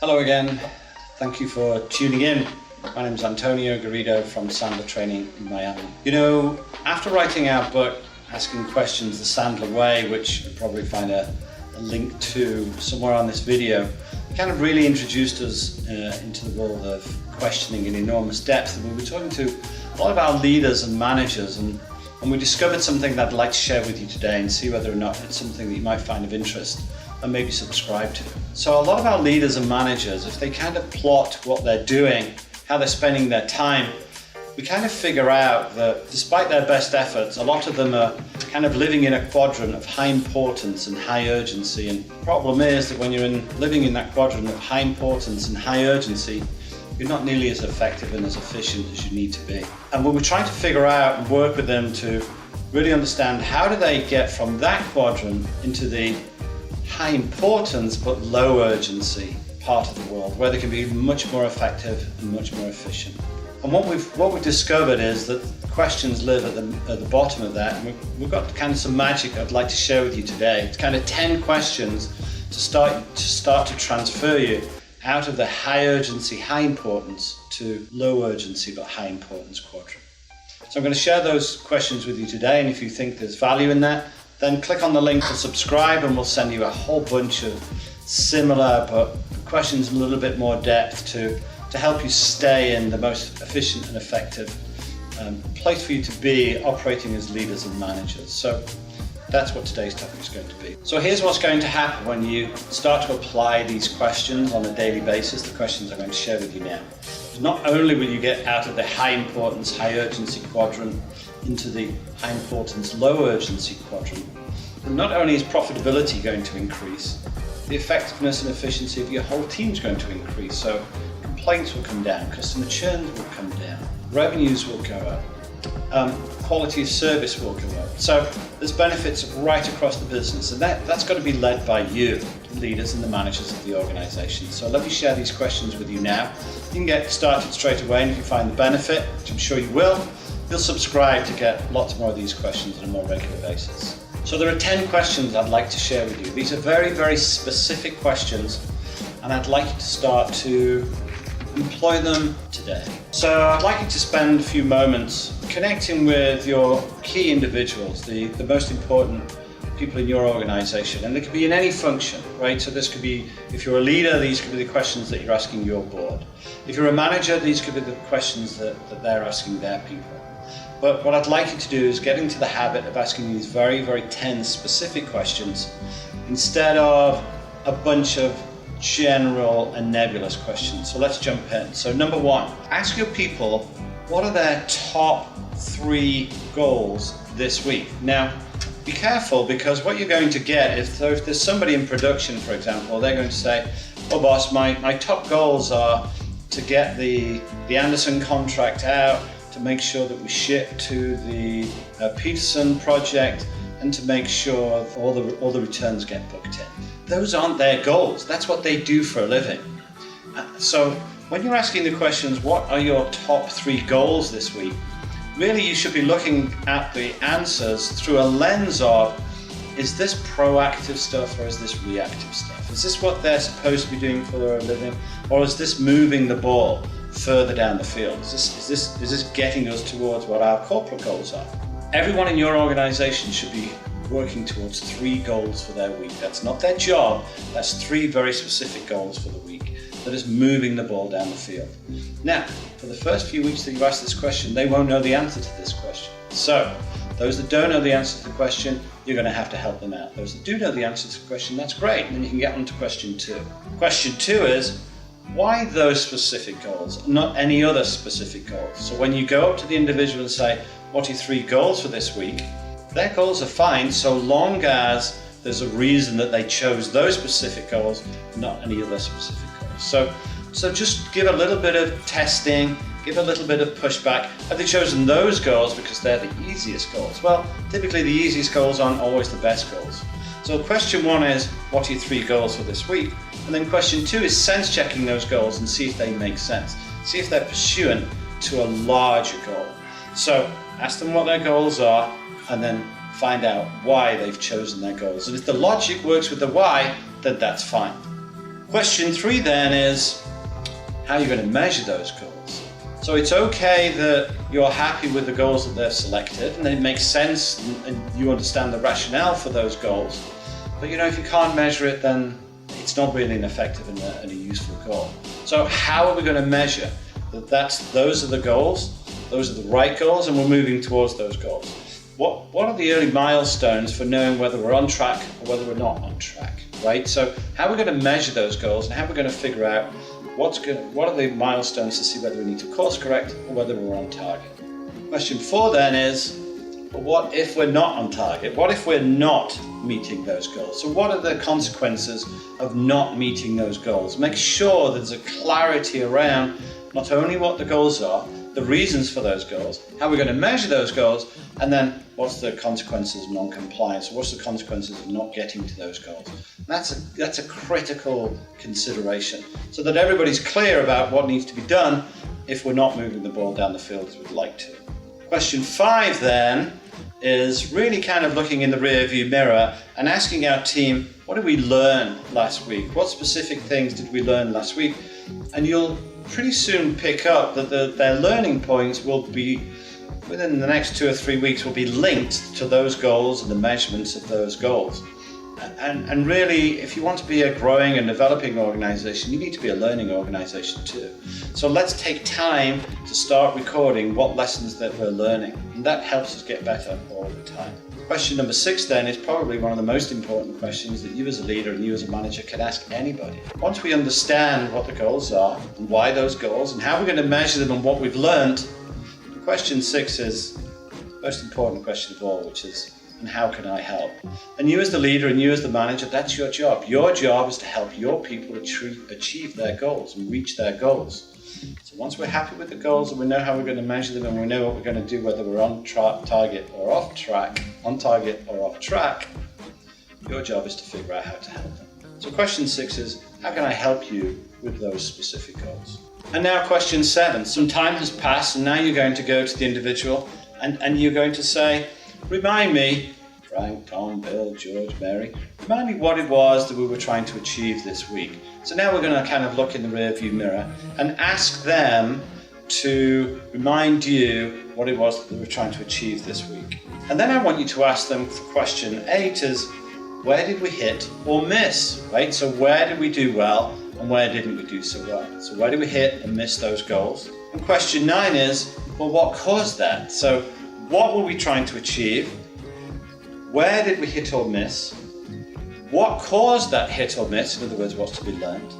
Hello again, thank you for tuning in. My name is Antonio Garrido from Sandler Training in Miami. You know, after writing our book, Asking Questions the Sandler Way, which you'll probably find a link to somewhere on this video, it kind of really introduced us into the world of questioning in enormous depth. And we were talking to a lot of our leaders and managers, and we discovered something that I'd like to share with you today and see whether or not it's something that you might find of interest and maybe subscribe to. So a lot of our leaders and managers, if they kind of plot what they're doing, how they're spending their time, we kind of figure out that despite their best efforts, a lot of them are kind of living in a quadrant of high importance and high urgency. And the problem is that when you're living in that quadrant of high importance and high urgency, you're not nearly as effective and as efficient as you need to be. And we were trying to figure out and work with them to really understand how do they get from that quadrant into the high importance but low urgency part of the world, where they can be much more effective and much more efficient. And what we've discovered is that questions live at the bottom of that, and we've got kind of some magic I'd like to share with you today. It's kind of 10 questions to start to transfer you out of the high urgency, high importance to low urgency but high importance quadrant. So I'm going to share those questions with you today, and if you think there's value in that, then click on the link to subscribe and we'll send you a whole bunch of similar but questions in a little bit more depth to help you stay in the most efficient and effective place for you to be operating as leaders and managers. So that's what today's topic is going to be. So here's what's going to happen when you start to apply these questions on a daily basis, the questions I'm going to share with you now. Not only will you get out of the high importance, high urgency quadrant into the high importance, low urgency quadrant, but not only is profitability going to increase, the effectiveness and efficiency of your whole team is going to increase. So complaints will come down, customer churn will come down, revenues will go up, quality of service will go up. So there's benefits right across the business, and that's got to be led by you, the leaders and the managers of the organization. So let me share these questions with you now. You can get started straight away, and if you find the benefit, which I'm sure you will, you'll subscribe to get lots more of these questions on a more regular basis. So there are 10 questions I'd like to share with you. These are very, very specific questions, and I'd like you to start to employ them today. So I'd like you to spend a few moments connecting with your key individuals, the most important people in your organization, and they could be in any function, right? So this could be, if you're a leader, these could be the questions that you're asking your board. If you're a manager, these could be the questions that they're asking their people. But what I'd like you to do is get into the habit of asking these very, very 10 specific questions instead of a bunch of general and nebulous questions. So let's jump in. So number one, ask your people, what are their top 3 goals this week? Now, be careful, because what you're going to get, if there's somebody in production, for example, they're going to say, oh boss, my top goals are to get the Anderson contract out, to make sure that we ship to the Peterson project, and to make sure all the returns get booked in. Those aren't their goals. That's what they do for a living. So when you're asking the questions, what are your top 3 goals this week? Really, you should be looking at the answers through a lens of, is this proactive stuff or is this reactive stuff? Is this what they're supposed to be doing for their living, or is this moving the ball further down the field? Is this getting us towards what our corporate goals are? Everyone in your organization should be working towards 3 goals for their week. That's not their job, that's 3 very specific goals for the week that is moving the ball down the field. Now, for the first few weeks that you ask this question, they won't know the answer to this question. So, those that don't know the answer to the question, you're going to have to help them out. Those that do know the answer to the question, that's great, and then you can get on to question 2. Question 2 is, why those specific goals, not any other specific goals? So when you go up to the individual and say, what are your 3 goals for this week? Their goals are fine so long as there's a reason that they chose those specific goals, not any other specific goals. So just give a little bit of testing, give a little bit of pushback. Have they chosen those goals because they're the easiest goals? Well, typically the easiest goals aren't always the best goals. So question 1 is, what are your 3 goals for this week? And then question 2 is sense checking those goals and see if they make sense. See if they're pursuant to a larger goal. So ask them what their goals are, and then find out why they've chosen their goals. And if the logic works with the why, then that's fine. Question 3 then is, how are you going to measure those goals? So it's okay that you're happy with the goals that they've selected and it makes sense and you understand the rationale for those goals. But if you can't measure it, then it's not really an effective and a useful goal. So how are we going to measure that those are the goals, those are the right goals, and we're moving towards those goals? What are the early milestones for knowing whether we're on track or whether we're not on track, right? So how are we going to measure those goals and how are we going to figure out what are the milestones to see whether we need to course correct or whether we're on target? Question 4 then is, well, what if we're not on target? What if we're not meeting those goals? So what are the consequences of not meeting those goals? Make sure there's a clarity around not only what the goals are, the reasons for those goals, how we're going to measure those goals, and then what's the consequences of non-compliance, what's the consequences of not getting to those goals. That's a critical consideration, so that everybody's clear about what needs to be done if we're not moving the ball down the field as we'd like to. Question 5 then is really kind of looking in the rear view mirror and asking our team, what did we learn last week? What specific things did we learn last week? And you'll pretty soon pick up that their learning points will be, within the next 2 or 3 weeks, will be linked to those goals and the measurements of those goals. And really, if you want to be a growing and developing organization, you need to be a learning organization too. So let's take time to start recording what lessons that we're learning, and that helps us get better all the time. Question number 6 then is probably one of the most important questions that you as a leader and you as a manager can ask anybody. Once we understand what the goals are and why those goals and how we're going to measure them and what we've learned, question 6 is the most important question of all, which is, and how can I help? And you as the leader and you as the manager, that's your job. Your job is to help your people achieve their goals and reach their goals. So once we're happy with the goals and we know how we're going to measure them and we know what we're going to do, whether we're on target or off track, on target or off track, your job is to figure out how to help them. So question 6 is, how can I help you with those specific goals? And now question 7. Some time has passed and now you're going to go to the individual and you're going to say, remind me, Frank, Tom, Bill, George, Mary, remind me what it was that we were trying to achieve this week. So now we're going to kind of look in the rear view mirror and ask them to remind you what it was that we were trying to achieve this week. And then I want you to ask them for question 8 is, where did we hit or miss, right? So where did we do well and where didn't we do so well? So where did we hit and miss those goals? And question 9 is, well, what caused that? So what were we trying to achieve? Where did we hit or miss? What caused that hit or miss? In other words, what's to be learned?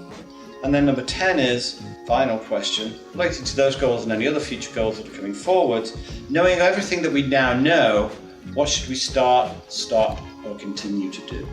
And then number 10 is, final question, related to those goals and any other future goals that are coming forward, knowing everything that we now know, what should we start, stop, or continue to do?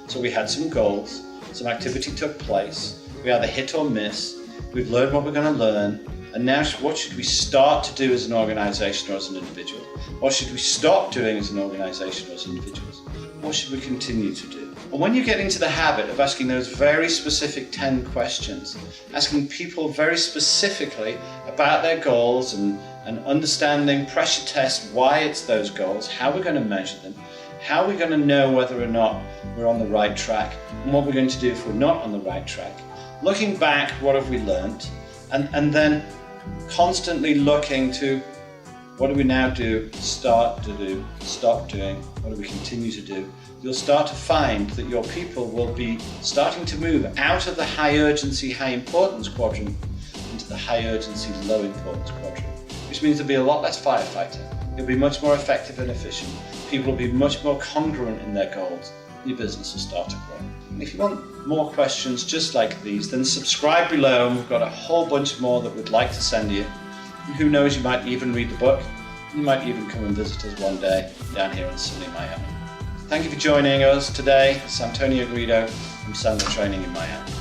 So we had some goals, some activity took place, we either hit or miss, we've learned what we're going to learn, and now what should we start to do as an organization or as an individual? What should we stop doing as an organization or as individuals? What should we continue to do? And when you get into the habit of asking those very specific 10 questions, asking people very specifically about their goals and understanding, pressure test why it's those goals, how we're going to measure them, how we're going to know whether or not we're on the right track, and what we're going to do if we're not on the right track. Looking back, what have we learned? And then constantly looking to, what do we now do, start to do, stop doing, what do we continue to do? You'll start to find that your people will be starting to move out of the high urgency, high importance quadrant into the high urgency, low importance quadrant, which means there'll be a lot less firefighting. You'll be much more effective and efficient. People will be much more congruent in their goals. Your business will start to grow. And if you want more questions just like these, then subscribe below and we've got a whole bunch more that we'd like to send you. And who knows, you might even read the book. You might even come and visit us one day down here in sunny Miami. Thank you for joining us today. It's Antonio Garrido from Sandler Training in Miami.